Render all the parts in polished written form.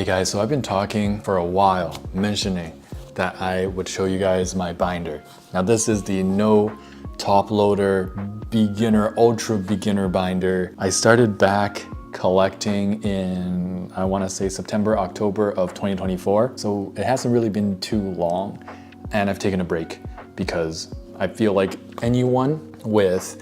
Hey guys, so I've been talking for a while, mentioning that I would show you guys my binder. Now this is the no top loader beginner, ultra beginner binder. I started back collecting in, I wanna say September, October of 2024. So it hasn't really been too long and I've taken a break because I feel like anyone with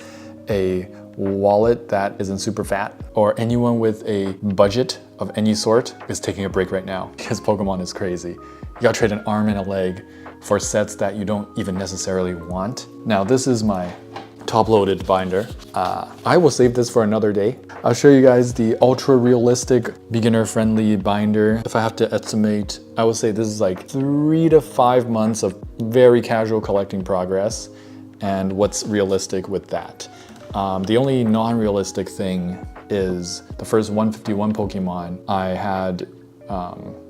a wallet that isn't super fat or anyone with a budget of any sort is taking a break right now because Pokemon is crazy. You gotta trade an arm and a leg for sets that you don't even necessarily want. Now this is my top-loaded binder. I will save this for another day. I'll show you guys the ultra realistic beginner-friendly binder. If I have to estimate, I would say this is like 3 to 5 months of very casual collecting progress and what's realistic with that. The only non-realistic thing is the first 151 Pokemon. I had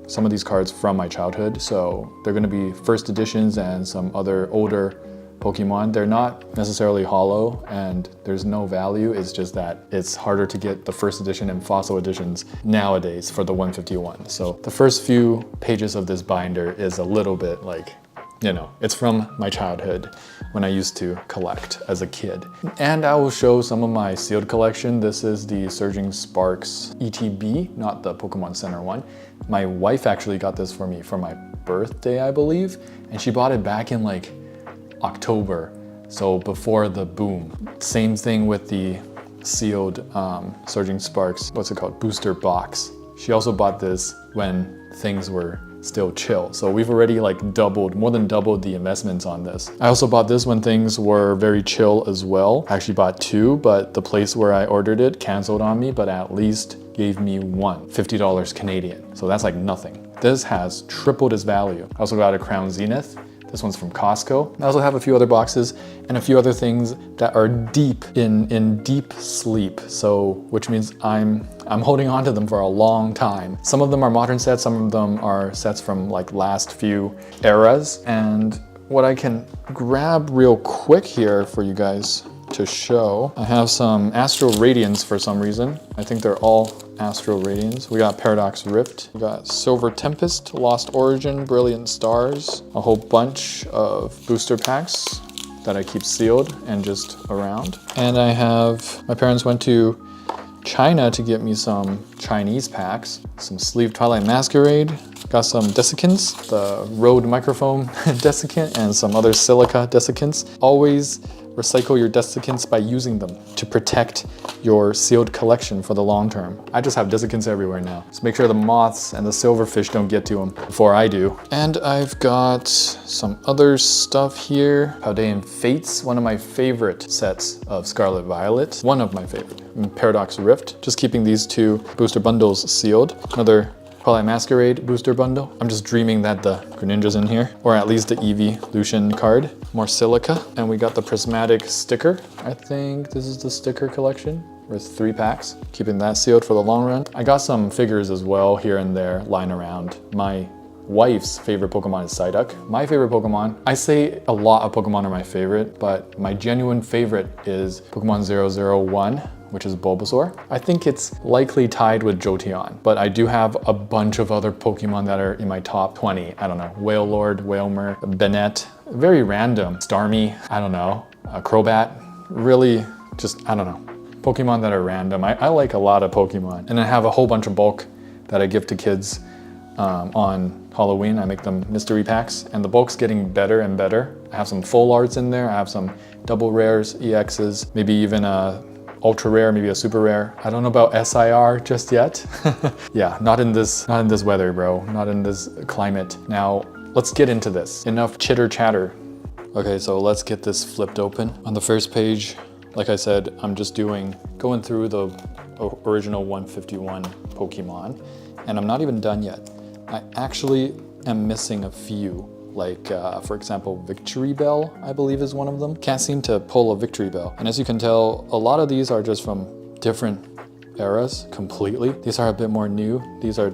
some of these cards from my childhood, so they're gonna be first editions and some other older Pokemon. They're not necessarily hollow and there's no value, it's just that it's harder to get the first edition and fossil editions nowadays for the 151. So the first few pages of this binder is a little bit like, you know, it's from my childhood when I used to collect as a kid. And I will show some of my sealed collection. This is the Surging Sparks ETB, not the Pokemon Center one. My wife actually got this for me for my birthday, I believe. And she bought it back in like October, so before the boom. Same thing with the sealed Surging Sparks, what's it called, booster box. She also bought this when things were still chill. So we've already like doubled, more than doubled the investments on this. I also bought this when things were very chill as well. I actually bought 2, but the place where I ordered it canceled on me, but at least gave me one, $50 Canadian. So that's like nothing. This has tripled its value. I also got a Crown Zenith. This one's from Costco. I also have a few other boxes and a few other things that are deep in deep sleep. So, which means I'm holding on to them for a long time. Some of them are modern sets, some of them are sets from like last few eras. And what I can grab real quick here for you guys to show, I have some Astral Radiance for some reason. I think they're all Astral Radiance. We got Paradox Rift, we got Silver Tempest, Lost Origin, Brilliant Stars, a whole bunch of booster packs that I keep sealed and just around. And I have, my parents went to China to get me some Chinese packs, some Sleeve Twilight Masquerade, got some desiccants, the Rode microphone desiccant, and some other silica desiccants. Always recycle your desiccants by using them to protect your sealed collection for the long term. I just have desiccants everywhere now. So make sure the moths and the silverfish don't get to them before I do. And I've got some other stuff here. Paldean Fates, one of my favorite sets of Scarlet Violet. One of my favorite. And Paradox Rift. Just keeping these 2 booster bundles sealed. Another Twilight Masquerade booster bundle. I'm just dreaming that the Greninja's in here, or at least the Evolution card. More silica, and we got the Prismatic sticker. I think this is the sticker collection with 3 packs. Keeping that sealed for the long run. I got some figures as well here and there lying around. My wife's favorite Pokemon is Psyduck. My favorite Pokemon, I say a lot of Pokemon are my favorite, but my genuine favorite is Pokemon 001. Which is Bulbasaur. I think it's likely tied with Jolteon, but I do have a bunch of other Pokemon that are in my top 20. I don't know, Wailord, Wailmer, Bennett, very random. Starmie, I don't know, Crobat, really just, I don't know. Pokemon that are random. I like a lot of Pokemon. And I have a whole bunch of bulk that I give to kids on Halloween. I make them mystery packs and the bulk's getting better and better. I have some full arts in there. I have some double rares, EXs, maybe even a ultra rare, maybe a super rare. I don't know about SIR just yet. Yeah, not in this weather, bro. Not in this climate. Now, let's get into this. Enough chitter chatter. Okay, so let's get this flipped open. On the first page, like I said, I'm just going through the original 151 Pokemon, and I'm not even done yet. I actually am missing a few. Like, for example, Victory Bell, I believe is one of them. Can't seem to pull a Victory Bell. And as you can tell, a lot of these are just from different eras completely. These are a bit more new. These are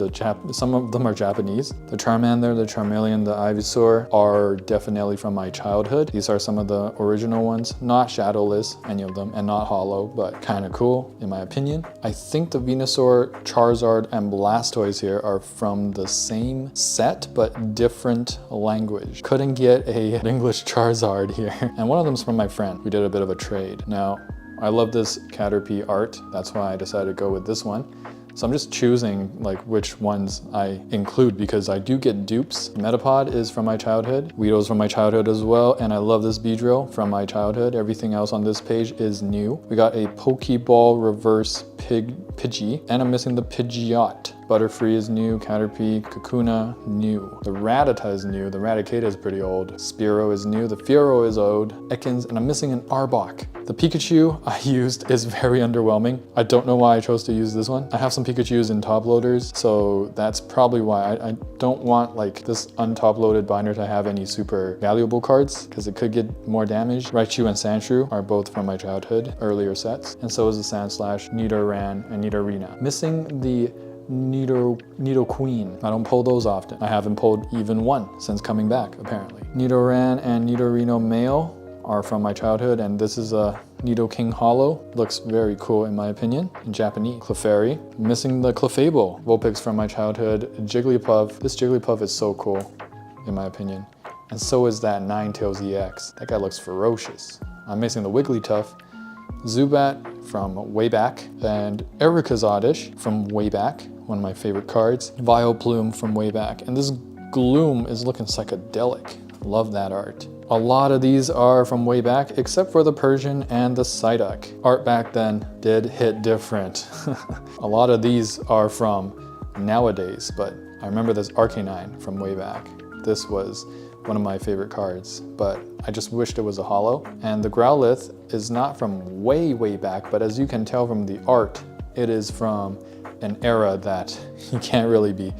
some of them are Japanese. The Charmander, the Charmeleon, the Ivysaur are definitely from my childhood. These are some of the original ones, not shadowless, any of them, and not hollow, but kind of cool in my opinion. I think the Venusaur, Charizard, and Blastoise here are from the same set, but different language. Couldn't get an English Charizard here. And one of them's from my friend. We did a bit of a trade. Now, I love this Caterpie art. That's why I decided to go with this one. So I'm just choosing like which ones I include because I do get dupes. Metapod is from my childhood. Weedle's from my childhood as well. And I love this Beedrill from my childhood. Everything else on this page is new. We got a Pokeball reverse Pidgey, and I'm missing the Pidgeot. Butterfree is new, Caterpie, Kakuna, new. The Rattata is new, the Raticata is pretty old. Spearow is new, the Fearow is old. Ekans, and I'm missing an Arbok. The Pikachu I used is very underwhelming. I don't know why I chose to use this one. I have some Pikachus in top loaders, so that's probably why. I don't want like this untop loaded binder to have any super valuable cards because it could get more damage. Raichu and Sandshrew are both from my childhood, earlier sets, and so is the Sandslash, Nidoran, and Nidorina. Missing the Nidoqueen. I don't pull those often. I haven't pulled even one since coming back, apparently. Nidoran and Nidorino male are from my childhood, and this is a Nidoking Hollow. Looks very cool in my opinion, in Japanese. Clefairy. Missing the Clefable. Vulpix from my childhood. Jigglypuff. This Jigglypuff is so cool, in my opinion. And so is that Ninetales EX. That guy looks ferocious. I'm missing the Wigglytuff. Zubat from way back, and Erika's Oddish from way back, one of my favorite cards. Vileplume from way back, and this Gloom is looking psychedelic. Love that art. A lot of these are from way back, except for the Persian and the Psyduck. Art back then did hit different. A lot of these are from nowadays, but I remember this Arcanine from way back. This was one of my favorite cards, but I just wished it was a holo. And the Growlithe is not from way back, but as you can tell from the art, it is from an era that you can't really be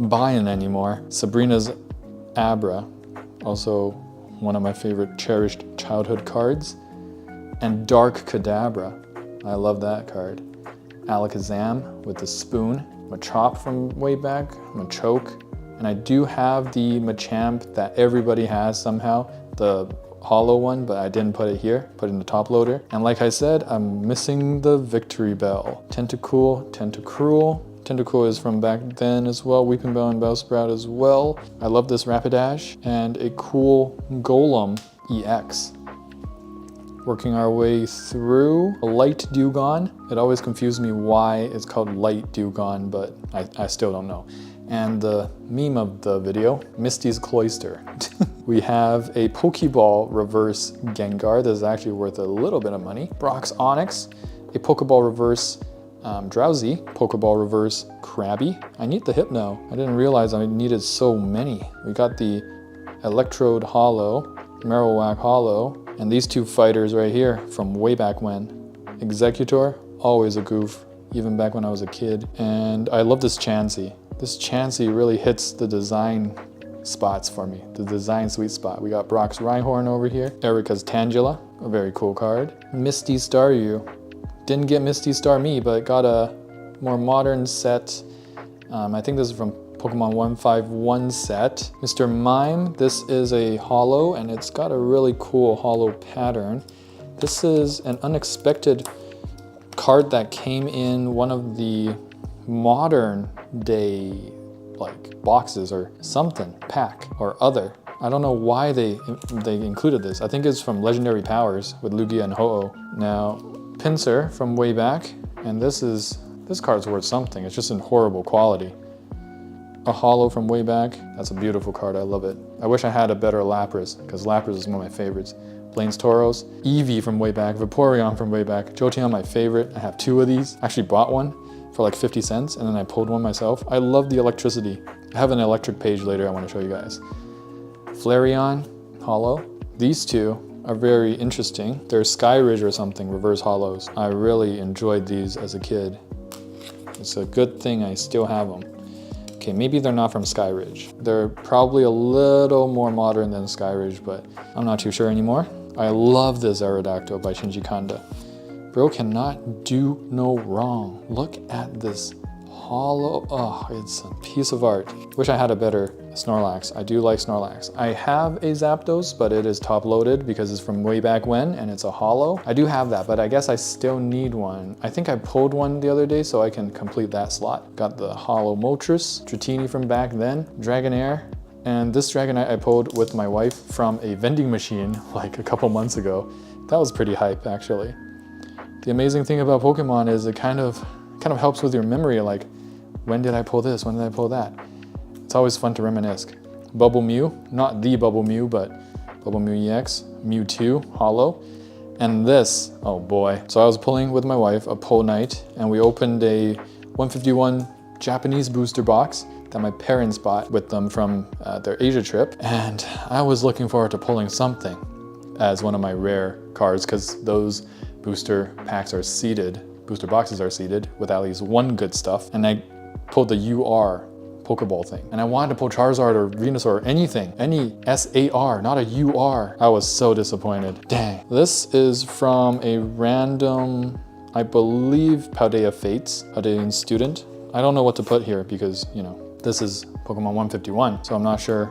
buying anymore. Sabrina's Abra, also one of my favorite cherished childhood cards. And Dark Kadabra, I love that card. Alakazam with the spoon, Machop from way back, Machoke. And I do have the Machamp that everybody has somehow, the hollow one, but I didn't put it here, put it in the top loader. And like I said, I'm missing the Victory Bell. Tentacool, Tentacruel. Tentacool is from back then as well, Weeping Bell and Bellsprout as well. I love this Rapidash, and a cool Golem EX. Working our way through a Light Dewgong. It always confused me why it's called Light Dewgong, but I still don't know. And the meme of the video, Misty's Cloister. We have a Pokeball reverse Gengar. This is actually worth a little bit of money. Brock's Onyx, a Pokeball reverse Drowsy, Pokeball reverse Krabby. I need the Hypno. I didn't realize I needed so many. We got the Electrode Hollow, Marowak Hollow, and these two fighters right here from way back when. Executor, always a goof, even back when I was a kid. And I love this Chansey. This Chansey really hits the design spots for me, the design sweet spot. We got Brock's Rhyhorn over here, Erika's Tangela, a very cool card. Misty Staryu. Didn't get Misty Star me, but got a more modern set. I think this is from Pokemon 151 set. Mr. Mime, this is a holo, and it's got a really cool holo pattern. This is an unexpected card that came in one of the modern day like boxes or something, pack or other. I don't know why they included this. I think it's from Legendary Powers with Lugia and Ho-Oh. Now, Pinsir from way back, and this card's worth something. It's just in horrible quality. A holo from way back. That's a beautiful card, I love it. I wish I had a better Lapras, because Lapras is one of my favorites. Blaine's Tauros, Eevee from way back, Vaporeon from way back, Jolteon my favorite. I have two of these. I actually bought one for like 50 cents, and then I pulled one myself. I love the electricity. I have an electric page later I want to show you guys. Flareon, holo. These two are very interesting. They're Skyridge or something, reverse holos. I really enjoyed these as a kid. It's a good thing I still have them. Okay, maybe they're not from Skyridge. They're probably a little more modern than Skyridge, but I'm not too sure anymore. I love this Aerodactyl by Shinji Kanda. Bro cannot do no wrong. Look at this hollow, oh, it's a piece of art. Wish I had a better Snorlax. I do like Snorlax. I have a Zapdos, but it is top loaded because it's from way back when and it's a hollow. I do have that, but I guess I still need one. I think I pulled one the other day so I can complete that slot. Got the hollow Moltres, Dratini from back then, Dragonair, and this Dragonite I pulled with my wife from a vending machine like a couple months ago. That was pretty hype actually. The amazing thing about Pokemon is it kind of helps with your memory, like when did I pull this, when did I pull that? It's always fun to reminisce. Bubble Mew, not the Bubble Mew, but Bubble Mew EX, Mewtwo, Hollow. And this, oh boy. So I was pulling with my wife a pull night and we opened a 151 Japanese booster box that my parents bought with them from their Asia trip. And I was looking forward to pulling something as one of my rare cards because those booster packs are seeded, booster boxes are seeded with at least one good stuff. And I pulled the UR Pokeball thing. And I wanted to pull Charizard or Venusaur or anything, any SAR, not a UR. I was so disappointed. Dang. This is from a random, I believe, Paldea Fates, Paldean student. I don't know what to put here because, you know, this is Pokemon 151, so I'm not sure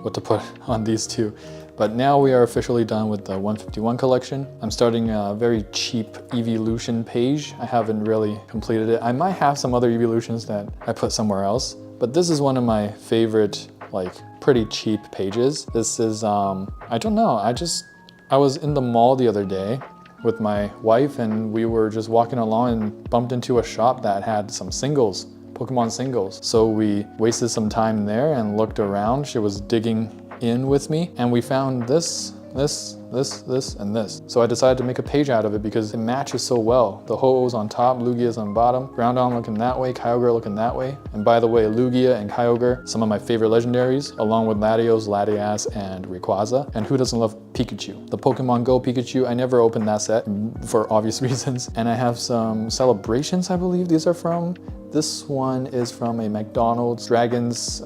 what to put on these two. But now we are officially done with the 151 collection. I'm starting a very cheap evolution page. I haven't really completed it. I might have some other evolutions that I put somewhere else, but this is one of my favorite, like, pretty cheap pages. This is, I don't know, I was in the mall the other day with my wife and we were just walking along and bumped into a shop that had some singles, Pokemon singles. So we wasted some time there and looked around. She was digging in with me and we found this, and this. So I decided to make a page out of it because it matches so well. The Ho-Oh's on top, Lugia's on bottom, Groudon looking that way, Kyogre looking that way. And by the way, Lugia and Kyogre, some of my favorite legendaries, along with Latios, Latias, and Rayquaza. And who doesn't love Pikachu? The Pokemon Go Pikachu, I never opened that set for obvious reasons. And I have some celebrations, I believe these are from. This one is from a McDonald's Dragon's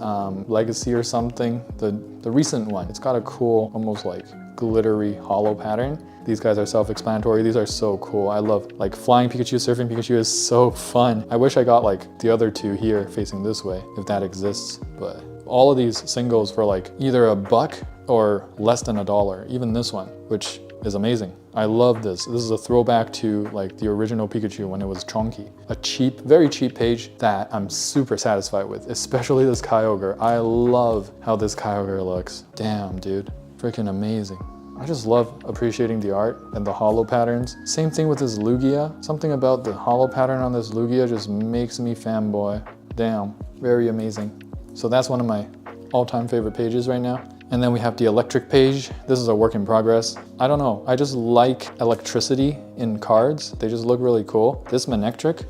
Legacy or something, the recent one. It's got a cool, almost like glittery hollow pattern. These guys are self-explanatory. These are so cool. I love like flying Pikachu, surfing Pikachu is so fun. I wish I got like the other two here facing this way, if that exists. But all of these singles for like either $1 or less than $1, even this one, which is amazing. I love this. This is a throwback to like the original Pikachu when it was chunky. A cheap, very cheap page that I'm super satisfied with, especially this Kyogre. I love how this Kyogre looks. Damn, dude, freaking amazing. I just love appreciating the art and the hollow patterns. Same thing with this Lugia. Something about the hollow pattern on this Lugia just makes me fanboy. Damn, very amazing. So that's one of my all-time favorite pages right now. And then we have the electric page. This is a work in progress. I don't know, I just like electricity in cards. They just look really cool. This Manectric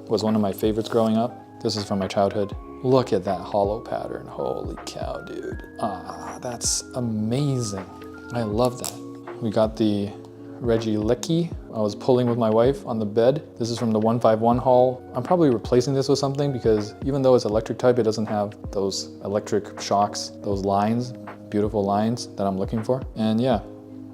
was one of my favorites growing up. This is from my childhood. Look at that hollow pattern. Holy cow, dude. Ah, that's amazing. I love that. We got the Regieleki. I was pulling with my wife on the bed. This is from the 151 haul. I'm probably replacing this with something because even though it's electric type, it doesn't have those electric shocks, those lines, beautiful lines that I'm looking for. And yeah,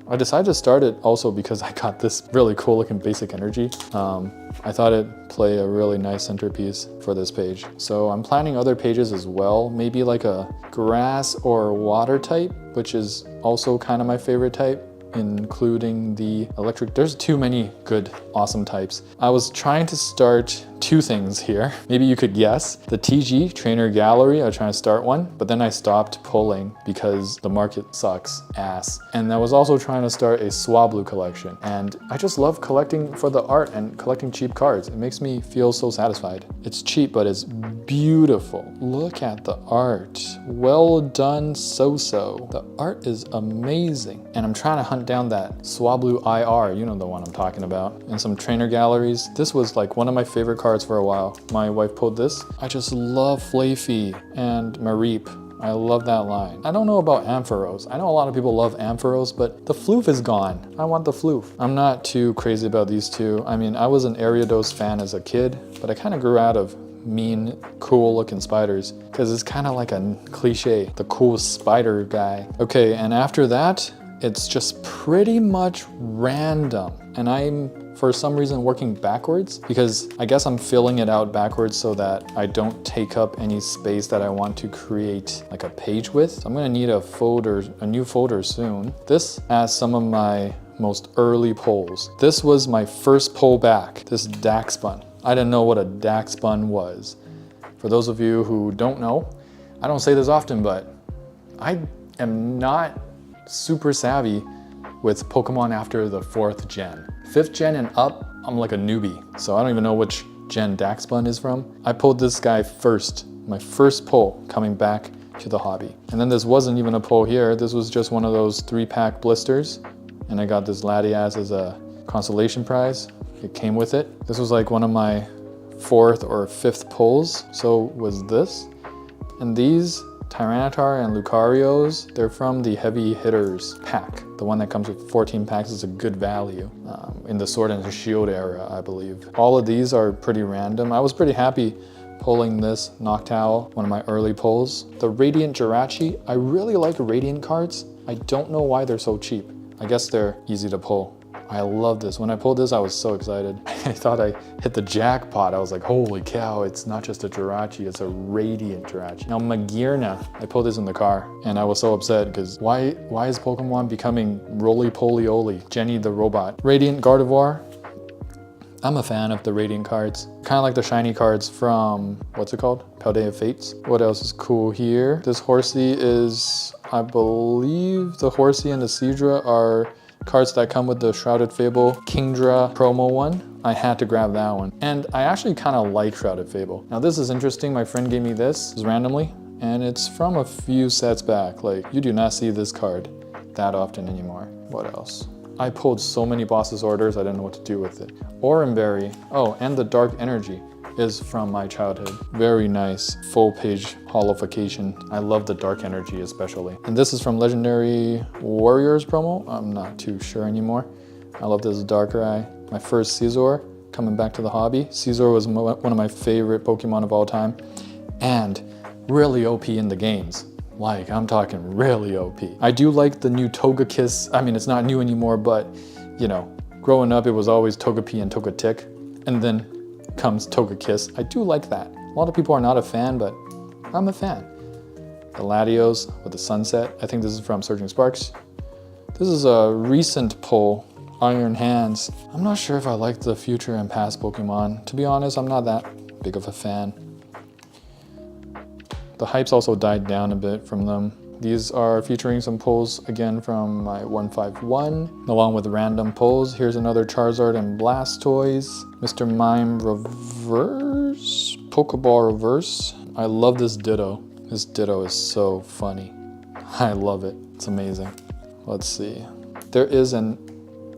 I decided to start it also because I got this really cool looking basic energy. I thought it'd play a really nice centerpiece for this page. So I'm planning other pages as well, maybe like a grass or water type, which is also kind of my favorite type, including the electric. There's too many good, awesome types. I was trying to start two things here. Maybe you could guess. The TG Trainer Gallery, I was trying to start one, but then I stopped pulling because the market sucks ass. And I was also trying to start a Swablu collection. And I just love collecting for the art and collecting cheap cards. It makes me feel so satisfied. It's cheap, but it's beautiful. Look at the art. Well done, so-so. The art is amazing. And I'm trying to hunt down that Swablu IR, you know the one I'm talking about, and some trainer galleries. This was like one of my favorite cards for a while. My wife pulled this. I just love Flaffy and Mareep. I love that line. I don't know about Ampharos. I know a lot of people love Ampharos, but the Floof is gone. I want the Floof. I'm not too crazy about these two. I mean, I was an Ariados fan as a kid, but I kind of grew out of mean, cool looking spiders because it's kind of like a cliche, the cool spider guy. Okay, and after that, it's just pretty much random. And I'm, for some reason, working backwards because I guess I'm filling it out backwards so that I don't take up any space that I want to create like a page with. So I'm gonna need a new folder soon. This has some of my most early polls. This was my first poll back, this DAX bun. I didn't know what a DAX bun was. For those of you who don't know, I don't say this often, but I am not super savvy with Pokemon after the 4th gen. 5th gen and up, I'm like a newbie. So I don't even know which gen DAX bun is from. I pulled this guy first, my first pull coming back to the hobby. And then this wasn't even a pull here. This was just one of those 3-pack blisters. And I got this Latias as a consolation prize. It came with it. This was like one of my 4th or 5th pulls. So was this. And these Tyranitar and Lucarios, they're from the Heavy Hitters pack. The one that comes with 14 packs is a good value in the Sword and Shield era, I believe. All of these are pretty random. I was pretty happy pulling this Noctowl, one of my early pulls. The Radiant Jirachi, I really like Radiant cards. I don't know why they're so cheap. I guess they're easy to pull. I love this. When I pulled this, I was so excited. I thought I hit the jackpot. I was like, holy cow, it's not just a Jirachi, it's a Radiant Jirachi. Now Magearna, I pulled this in the car and I was so upset because why is Pokemon becoming roly-poly-oly? Jenny the robot. Radiant Gardevoir, I'm a fan of the Radiant cards. Kind of like the shiny cards from, what's it called? Paldea Fates. What else is cool here? This Horsey is, I believe the Horsey and the Seadra are cards that come with the Shrouded Fable Kingdra promo one. I had to grab that one. And I actually kind of like Shrouded Fable. Now this is interesting. My friend gave me this randomly and it's from a few sets back. Like you do not see this card that often anymore. What else? I pulled so many Boss's Orders, I didn't know what to do with it. Oranberry, oh, and the Dark Energy is from my childhood. Very nice, full page holofication. I love the Dark Energy especially. And this is from Legendary Warriors promo. I'm not too sure anymore. I love this Darkrai. My first Scizor coming back to the hobby. Scizor was one of my favorite Pokemon of all time and really OP in the games. Like, I'm talking really OP. I do like the new Togekiss. I mean, it's not new anymore, but you know, growing up, it was always Togepi and Togetic. And then comes Togekiss. I do like that. A lot of people are not a fan, but I'm a fan. The Latios with the Sunset. I think this is from Surging Sparks. This is a recent pull, Iron Hands. I'm not sure if I like the future and past Pokemon. To be honest, I'm not that big of a fan. The hype's also died down a bit from them. These are featuring some pulls again from my 151, along with random pulls. Here's another Charizard and Blastoise. Mr. Mime Reverse, Pokeball Reverse. I love this Ditto. This Ditto is so funny. I love it, it's amazing. Let's see. There is an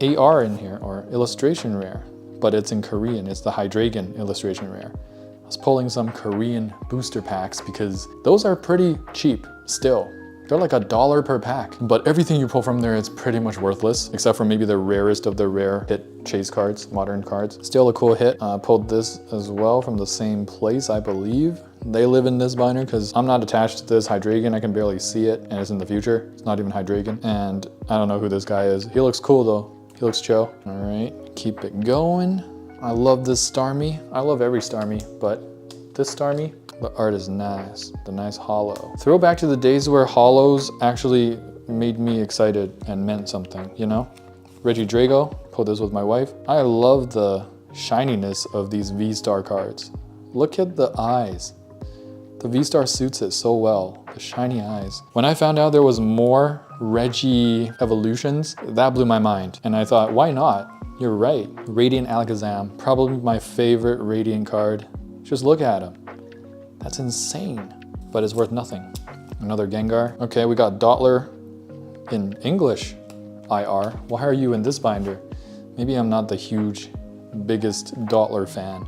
AR in here, or illustration rare, but it's in Korean. It's the Hydreigon illustration rare. I was pulling some Korean booster packs because those are pretty cheap still. They're like $1 per pack, but everything you pull from there is pretty much worthless, except for maybe the rarest of the rare hit chase cards, modern cards. Still a cool hit. Pulled this as well from the same place, I believe. They live in this binder because I'm not attached to this Hydreigon. I can barely see it, and it's in the future. It's not even Hydreigon, and I don't know who this guy is. He looks cool though. He looks chill. All right, keep it going. I love this Starmie. I love every Starmie, but this Starmie, the art is nice. The nice holo. Throwback to the days where holos actually made me excited and meant something, you know? Regidrago, pulled this with my wife. I love the shininess of these V-Star cards. Look at the eyes. The V-Star suits it so well, the shiny eyes. When I found out there was more Regi evolutions, that blew my mind. And I thought, why not? You're right. Radiant Alakazam, probably my favorite Radiant card. Just look at him. That's insane, but it's worth nothing. Another Gengar. Okay, we got Dottler in English IR. Why are you in this binder? Maybe I'm not the biggest Dottler fan.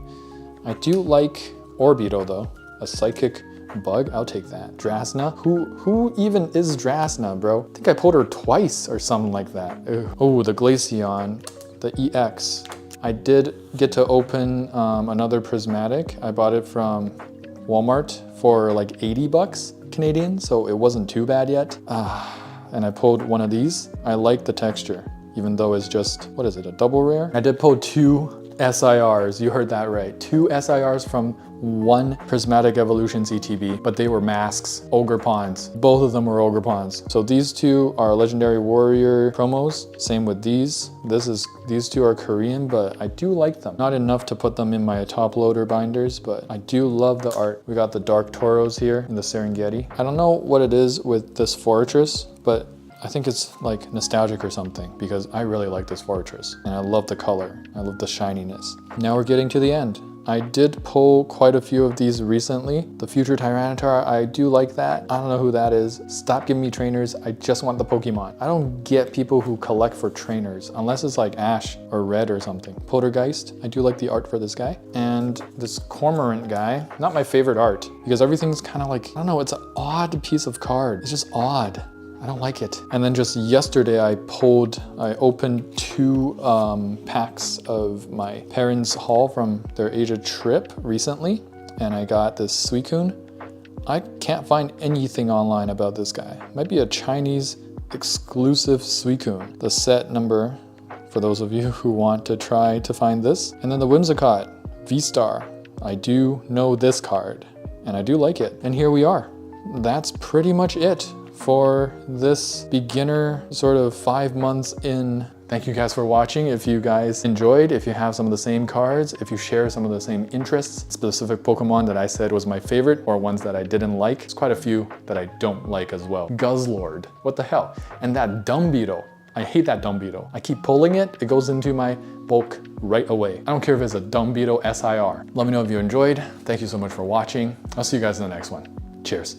I do like Orbeetle though. A Psychic Bug, I'll take that. Drasna, who even is Drasna, bro? I think I pulled her twice or something like that. Ew. Oh, the Glaceon, the EX. I did get to open another Prismatic. I bought it from Walmart for like 80 bucks Canadian, so it wasn't too bad yet. and I pulled one of these. I like the texture, even though it's just, what is it, a double rare? I did pull 2 SIRs, you heard that right. 2 SIRs from one Prismatic Evolutions ETB, but they were masks, Ogre Pawns. Both of them were Ogre Pawns. So these 2 are Legendary Warrior promos. Same with these. These 2 are Korean, but I do like them. Not enough to put them in my top loader binders, but I do love the art. We got the Dark Toros here in the Serengeti. I don't know what it is with this fortress, but I think it's like nostalgic or something because I really like this fortress and I love the color. I love the shininess. Now we're getting to the end. I did pull quite a few of these recently. The Future Tyranitar, I do like that. I don't know who that is. Stop giving me trainers. I just want the Pokemon. I don't get people who collect for trainers unless it's like Ash or Red or something. Poltergeist, I do like the art for this guy. And this Cormorant guy, not my favorite art because everything's kind of like, I don't know, it's an odd piece of card. It's just odd. I don't like it. And then just yesterday I opened 2 packs of my parents' haul from their Asia trip recently, and I got this Suicune. I can't find anything online about this guy. Might be a Chinese exclusive Suicune. The set number, for those of you who want to try to find this. And then the Whimsicott V-Star. I do know this card, and I do like it. And here we are. That's pretty much it for this beginner sort of 5 months in. Thank you guys for watching. If you guys enjoyed, if you have some of the same cards, if you share some of the same interests, specific Pokemon that I said was my favorite or ones that I didn't like, there's quite a few that I don't like as well. Guzzlord, what the hell? And that Dumb Beetle, I hate that Dumb Beetle. I keep pulling it, it goes into my bulk right away. I don't care if it's a Dumb Beetle SIR. Let me know if you enjoyed. Thank you so much for watching. I'll see you guys in the next one. Cheers.